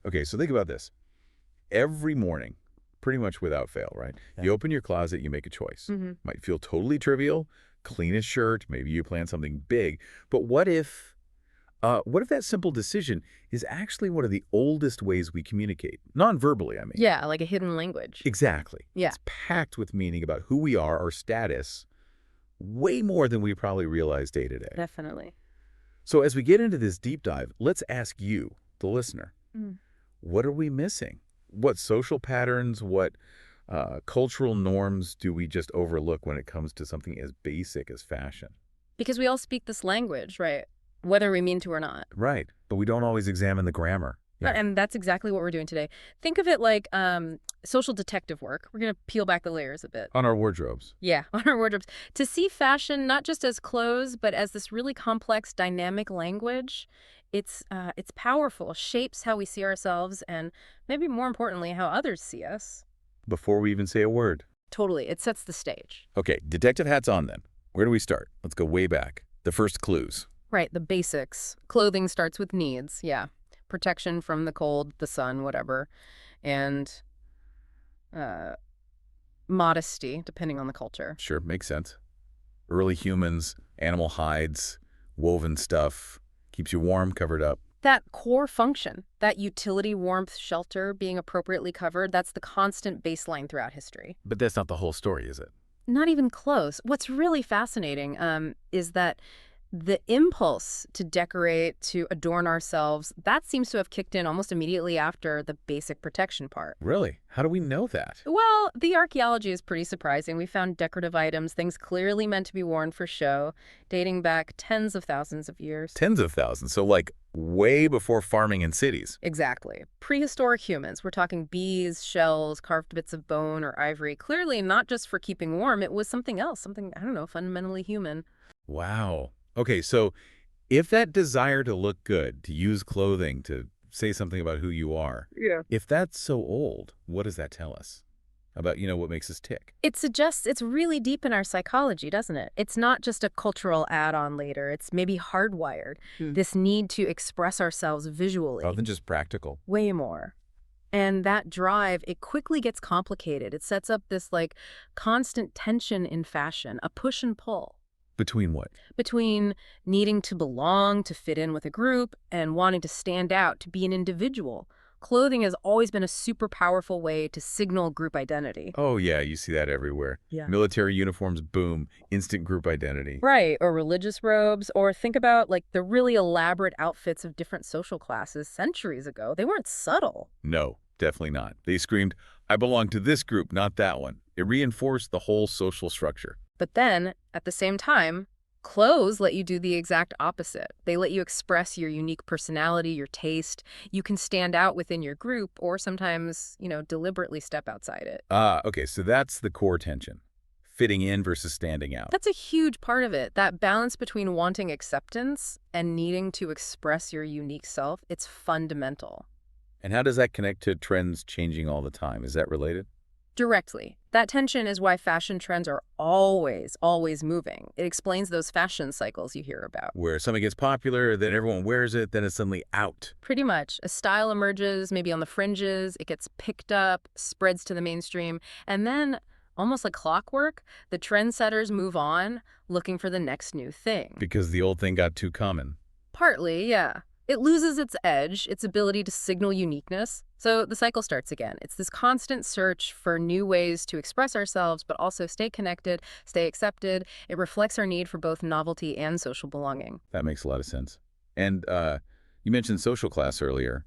Okay, so think about this. Every morning, pretty much without fail, right? Yeah. You open your closet, you make a choice. Might feel totally trivial, clean a shirt, maybe you plan something big. But what if that simple decision is actually one of the oldest ways we communicate? Non-verbally, I mean. Yeah, like a hidden language. Exactly. Yeah. It's packed with meaning about who we are, our status, way more than we probably realize day to day. Definitely. So as we get into this deep dive, let's ask you, the listener, what are we missing? What social patterns, what cultural norms do we just overlook when it comes to something as basic as fashion? Because we all speak this language, right? Whether we mean to or not. Right, but we don't always examine the grammar. Yeah. And that's exactly what we're doing today. Think of it like social detective work. We're going to peel back the layers a bit. On our wardrobes. Yeah, on our wardrobes. To see fashion not just as clothes, but as this really complex, dynamic language. It's powerful, shapes how we see ourselves, and maybe more importantly, how others see us. Before we even say a word. Totally. It sets the stage. Okay, detective hat's on then. Where do we start? Let's go way back. The first clues. Right, the basics. Clothing starts with needs, yeah. Protection from the cold, the sun, whatever. And modesty, depending on the culture. Sure, makes sense. Early humans, animal hides, woven stuff, keeps you warm, covered up. That core function, that utility, warmth, shelter, being appropriately covered, that's the constant baseline throughout history. But that's not the whole story, is it? Not even close. What's really fascinating is that the impulse to decorate, to adorn ourselves, that seems to have kicked in almost immediately after the basic protection part. Really? How do we know that? Well, the archaeology is pretty surprising. We found decorative items, things clearly meant to be worn for show, dating back tens of thousands of years. Tens of thousands, so like way before farming in cities. Exactly. Prehistoric humans, we're talking bees, shells, carved bits of bone or ivory. Clearly not just for keeping warm, it was something else, something, I don't know, fundamentally human. Wow. Okay, so if that desire to look good, to use clothing, to say something about who you are, if that's so old, what does that tell us about, what makes us tick? It suggests it's really deep in our psychology, doesn't it? It's not just a cultural add-on later. It's maybe hardwired, this need to express ourselves visually. Rather than just practical. Way more. And that drive, it quickly gets complicated. It sets up this, constant tension in fashion, a push and pull. Between what? Between needing to belong, to fit in with a group, and wanting to stand out, to be an individual. Clothing has always been a super powerful way to signal group identity. Oh, yeah, you see that everywhere. Yeah. Military uniforms, boom, instant group identity. Right, or religious robes, or think about, the really elaborate outfits of different social classes centuries ago. They weren't subtle. No, definitely not. They screamed, I belong to this group, not that one. It reinforced the whole social structure. But then, at the same time, clothes let you do the exact opposite. They let you express your unique personality, your taste. You can stand out within your group or sometimes, deliberately step outside it. Okay, so that's the core tension. Fitting in versus standing out. That's a huge part of it. That balance between wanting acceptance and needing to express your unique self, it's fundamental. And how does that connect to trends changing all the time? Is that related? Directly. That tension is why fashion trends are always moving. It explains those fashion cycles you hear about. Where something gets popular, then everyone wears it, then it's suddenly out. Pretty much. A style emerges, maybe on the fringes, it gets picked up, spreads to the mainstream, and then, almost like clockwork, the trendsetters move on, looking for the next new thing. Because the old thing got too common. Partly, yeah. It loses its edge, its ability to signal uniqueness. So the cycle starts again. It's this constant search for new ways to express ourselves, but also stay connected, stay accepted. It reflects our need for both novelty and social belonging. That makes a lot of sense. And you mentioned social class earlier.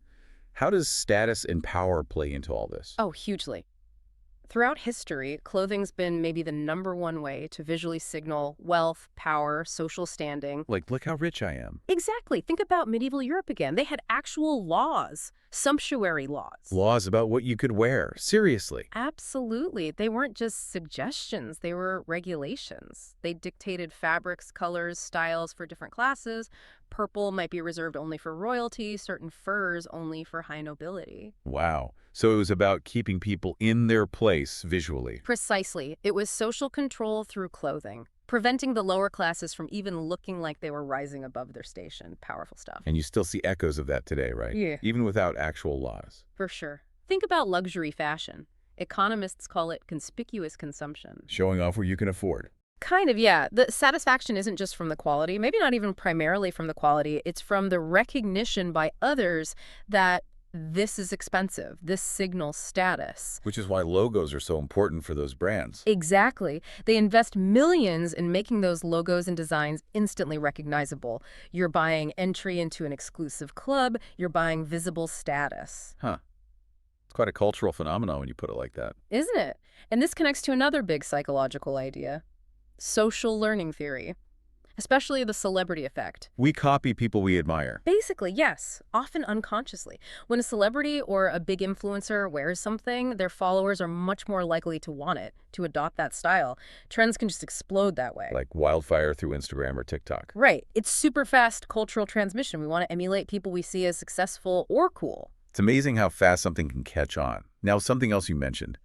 How does status and power play into all this? Oh, hugely. Throughout history, clothing's been maybe the #1 way to visually signal wealth, power, social standing. Like, look how rich I am. Exactly. Think about medieval Europe again. They had actual laws, sumptuary laws. Laws about what you could wear. Seriously. Absolutely. They weren't just suggestions. They were regulations. They dictated fabrics, colors, styles for different classes. Purple might be reserved only for royalty, certain furs only for high nobility. Wow. So it was about keeping people in their place visually. Precisely. It was social control through clothing. preventing the lower classes from even looking like they were rising above their station. Powerful stuff. And you still see echoes of that today, right? Yeah. Even without actual laws. For sure. Think about luxury fashion. Economists call it conspicuous consumption. Showing off what you can afford. Kind of, yeah. The satisfaction isn't just from the quality, maybe not even primarily from the quality. It's from the recognition by others that this is expensive. This signals status. Which is why logos are so important for those brands. Exactly. They invest millions in making those logos and designs instantly recognizable. You're buying entry into an exclusive club. You're buying visible status. Huh. It's quite a cultural phenomenon when you put it like that. Isn't it? And this connects to another big psychological idea. Social learning theory, especially the celebrity effect. We copy people we admire. Basically, yes, often unconsciously. When a celebrity or a big influencer wears something, their followers are much more likely to want it, to adopt that style. Trends can just explode that way. Like wildfire through Instagram or TikTok. Right. It's super fast cultural transmission. We want to emulate people we see as successful or cool. It's amazing how fast something can catch on. Now, something else you mentioned.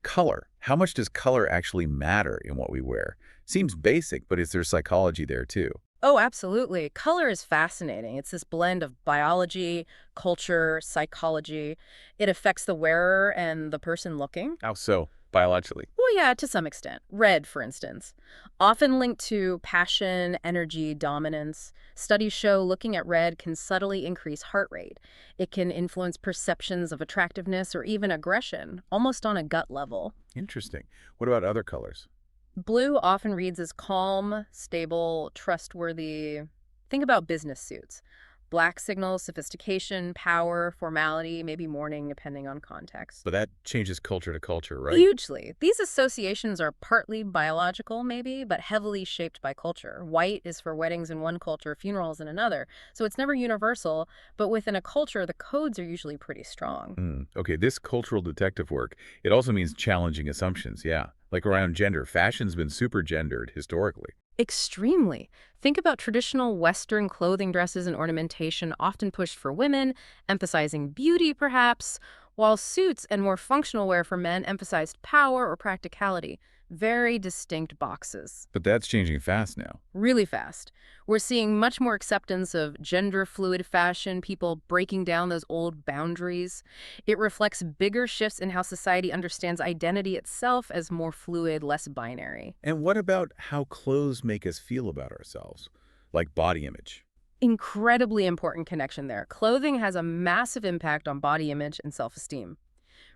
Color. How much does color actually matter in what we wear? Seems basic, but is there psychology there too? Oh, absolutely. Color is fascinating. It's this blend of biology, culture, psychology. It affects the wearer and the person looking. How so, biologically? Well, yeah, to some extent. Red, for instance. Often linked to passion, energy, dominance. Studies show looking at red can subtly increase heart rate. It can influence perceptions of attractiveness or even aggression, almost on a gut level. Interesting. What about other colors? Blue often reads as calm, stable, trustworthy. Think about business suits. Black signals sophistication, power, formality, maybe mourning, depending on context. But that changes culture to culture, right? Hugely. These associations are partly biological, maybe, but heavily shaped by culture. White is for weddings in one culture, funerals in another. So it's never universal, but within a culture, the codes are usually pretty strong. Okay, this cultural detective work, it also means challenging assumptions, yeah. Like around gender. Fashion's been super gendered historically. Extremely. Think about traditional Western clothing, dresses, and ornamentation often pushed for women, emphasizing beauty, perhaps, while suits and more functional wear for men emphasized power or practicality. Very distinct boxes. But that's changing fast now. Really fast. We're seeing much more acceptance of gender-fluid fashion, people breaking down those old boundaries. It reflects bigger shifts in how society understands identity itself as more fluid, less binary. And what about how clothes make us feel about ourselves? Like body image. Incredibly important connection there. Clothing has a massive impact on body image and self-esteem.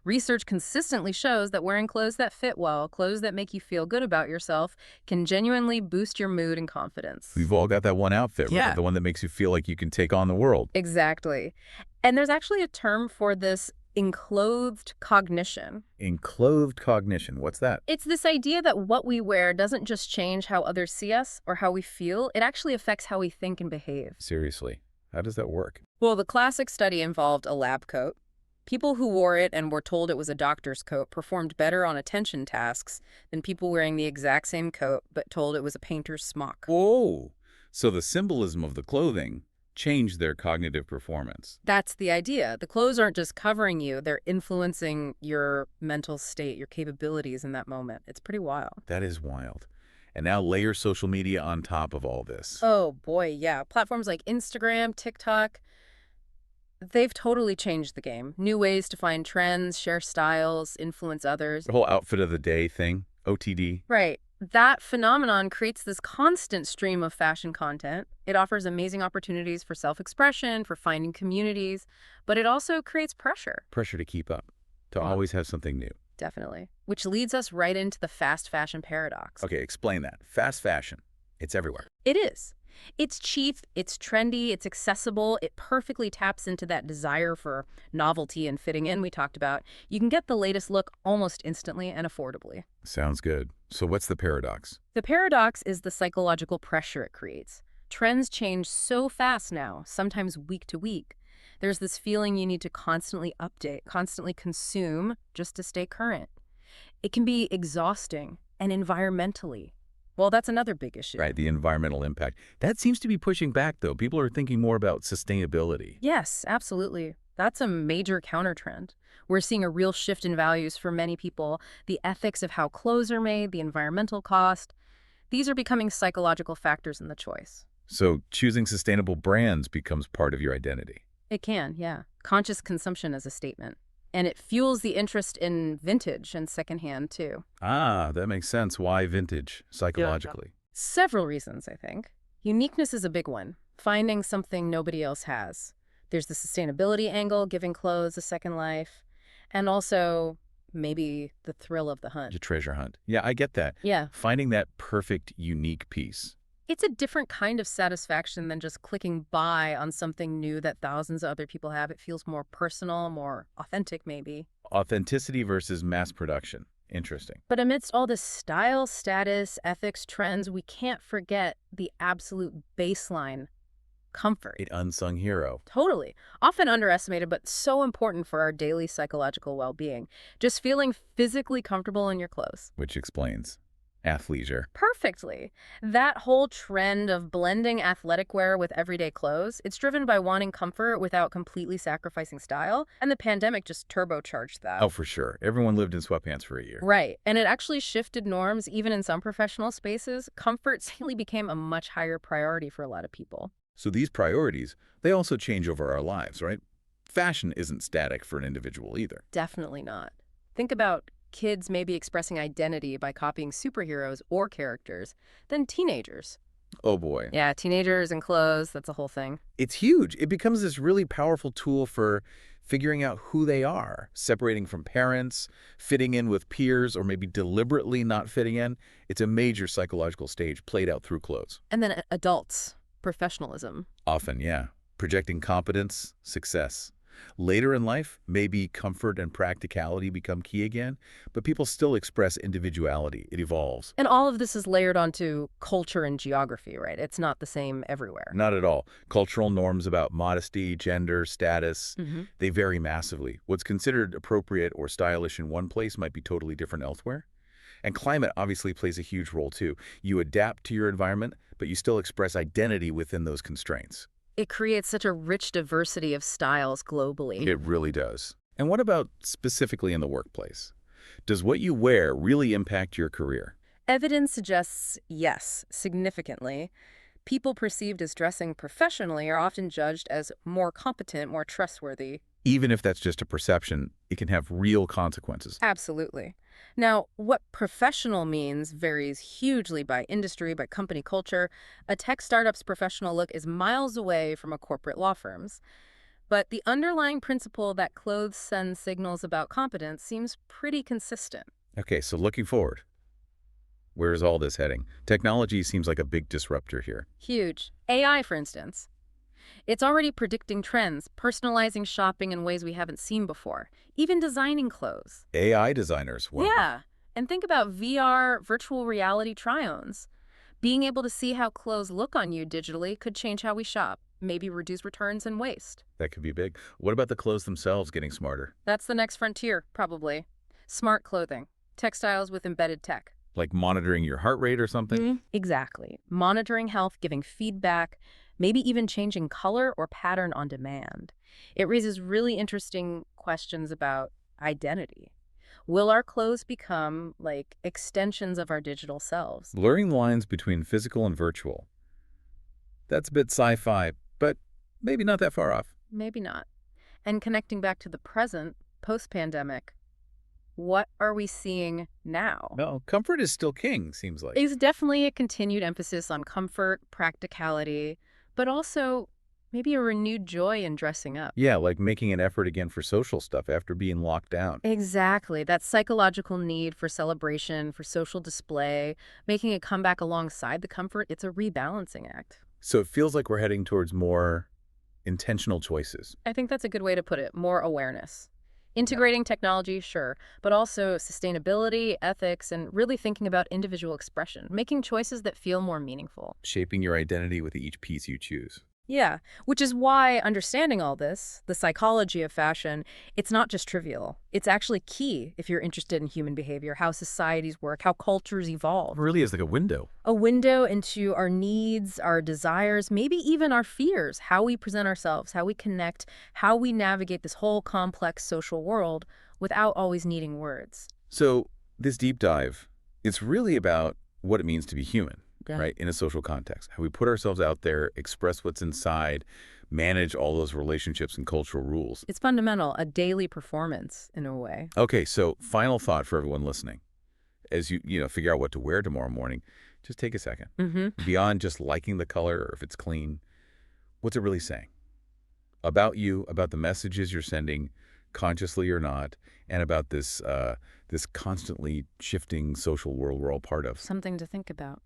Research consistently shows that wearing clothes that fit well, clothes that make you feel good about yourself, can genuinely boost your mood and confidence. We've all got that one outfit, right? Yeah. The one that makes you feel like you can take on the world. Exactly. And there's actually a term for this: enclothed cognition. Enclothed cognition. What's that? It's this idea that what we wear doesn't just change how others see us or how we feel, it actually affects how we think and behave. Seriously, how does that work? Well, the classic study involved a lab coat. People who wore it and were told it was a doctor's coat performed better on attention tasks than people wearing the exact same coat but told it was a painter's smock. Whoa! So the symbolism of the clothing changed their cognitive performance. That's the idea. The clothes aren't just covering you, they're influencing your mental state, your capabilities in that moment. It's pretty wild. That is wild. And now layer social media on top of all this. Oh boy, yeah. Platforms like Instagram, TikTok, they've totally changed the game. New ways to find trends, share styles, influence others. The whole outfit of the day thing, OTD. Right. That phenomenon creates this constant stream of fashion content. It offers amazing opportunities for self-expression, for finding communities, but it also creates pressure. Pressure to keep up, to always have something new. Definitely. Which leads us right into the fast fashion paradox. Okay, explain that. Fast fashion. It's everywhere. It is. It's cheap, it's trendy, it's accessible, it perfectly taps into that desire for novelty and fitting in we talked about. You can get the latest look almost instantly and affordably. Sounds good. So what's the paradox? The paradox is the psychological pressure it creates. Trends change so fast now, sometimes week to week. There's this feeling you need to constantly update, constantly consume just to stay current. It can be exhausting and environmentally. Well, that's another big issue. Right, the environmental impact. That seems to be pushing back, though. People are thinking more about sustainability. Yes, absolutely. That's a major countertrend. We're seeing a real shift in values for many people. The ethics of how clothes are made, the environmental cost. These are becoming psychological factors in the choice. So choosing sustainable brands becomes part of your identity. It can, yeah. Conscious consumption is a statement. And it fuels the interest in vintage and secondhand, too. Ah, that makes sense. Why vintage, psychologically? Several reasons, I think. Uniqueness is a big one, finding something nobody else has. There's the sustainability angle, giving clothes a second life, and also maybe the thrill of the hunt. The treasure hunt. Yeah, I get that. Yeah, Finding that perfect, unique piece. it's a different kind of satisfaction than just clicking buy on something new that thousands of other people have. It feels more personal, more authentic, maybe. Authenticity versus mass production. Interesting. But amidst all this style, status, ethics, trends, we can't forget the absolute baseline: comfort. An unsung hero. Totally. Often underestimated, but so important for our daily psychological well-being. Just feeling physically comfortable in your clothes. Which explains athleisure. Perfectly. That whole trend of blending athletic wear with everyday clothes, it's driven by wanting comfort without completely sacrificing style, and the pandemic just turbocharged that. Oh, for sure. Everyone lived in sweatpants for a year. Right. And it actually shifted norms even in some professional spaces. Comfort suddenly became a much higher priority for a lot of people. So these priorities, they also change over our lives, right? Fashion isn't static for an individual either. Definitely not. Think about kids maybe expressing identity by copying superheroes or characters, then teenagers. Oh boy. Yeah, teenagers and clothes, that's a whole thing. It's huge. It becomes this really powerful tool for figuring out who they are, separating from parents, fitting in with peers, or maybe deliberately not fitting in. It's a major psychological stage played out through clothes. And then adults, professionalism. Often, yeah. Projecting competence, success. Later in life, maybe comfort and practicality become key again, but people still express individuality. It evolves. And all of this is layered onto culture and geography, right? It's not the same everywhere. Not at all. Cultural norms about modesty, gender, status, Mm-hmm. they vary massively. What's considered appropriate or stylish in one place might be totally different elsewhere. And climate obviously plays a huge role too. You adapt to your environment, but you still express identity within those constraints. It creates such a rich diversity of styles globally. It really does. And what about specifically in the workplace? Does what you wear really impact your career? Evidence suggests yes, significantly. People perceived as dressing professionally are often judged as more competent, more trustworthy. Even if that's just a perception, it can have real consequences. Absolutely. Now, what professional means varies hugely by industry, by company culture. A tech startup's professional look is miles away from a corporate law firm's. But the underlying principle that clothes send signals about competence seems pretty consistent. Okay, so looking forward, where's all this heading? Technology seems like a big disruptor here. Huge. AI, for instance. It's already predicting trends, personalizing shopping in ways we haven't seen before, even designing clothes. AI designers, wow. Yeah. And think about VR, virtual reality try-ons. Being able to see how clothes look on you digitally could change how we shop, maybe reduce returns and waste. That could be big. What about the clothes themselves getting smarter? That's the next frontier, probably. Smart clothing, textiles with embedded tech. Like monitoring your heart rate or something? Exactly. Monitoring health, giving feedback, maybe even changing color or pattern on demand. It raises really interesting questions about identity. Will our clothes become like extensions of our digital selves? Blurring the lines between physical and virtual. That's a bit sci-fi, but maybe not that far off. Maybe not. And connecting back to the present, post-pandemic, what are we seeing now? No, comfort is still king, seems like. Is definitely a continued emphasis on comfort, practicality, but also maybe a renewed joy in dressing up. Yeah, like making an effort again for social stuff after being locked down. Exactly. That psychological need for celebration, for social display, making a comeback alongside the comfort, it's a rebalancing act. So it feels like we're heading towards more intentional choices. I think that's a good way to put it, more awareness. Integrating technology, sure, but also sustainability, ethics, and really thinking about individual expression, making choices that feel more meaningful. Shaping your identity with each piece you choose. Yeah, which is why understanding all this, the psychology of fashion, it's not just trivial. It's actually key if you're interested in human behavior, how societies work, how cultures evolve. It really is like a window. A window into our needs, our desires, maybe even our fears, how we present ourselves, how we connect, how we navigate this whole complex social world without always needing words. So this deep dive, it's really about what it means to be human, Yeah. right, in a social context. How we put ourselves out there, express what's inside, manage all those relationships and cultural rules. It's fundamental, a daily performance in a way. Okay, so final thought for everyone listening. As you figure out what to wear tomorrow morning, just take a second. Beyond just liking the color or if it's clean, what's it really saying? About you, about the messages you're sending, consciously or not, and about this constantly shifting social world we're all part of. Something to think about.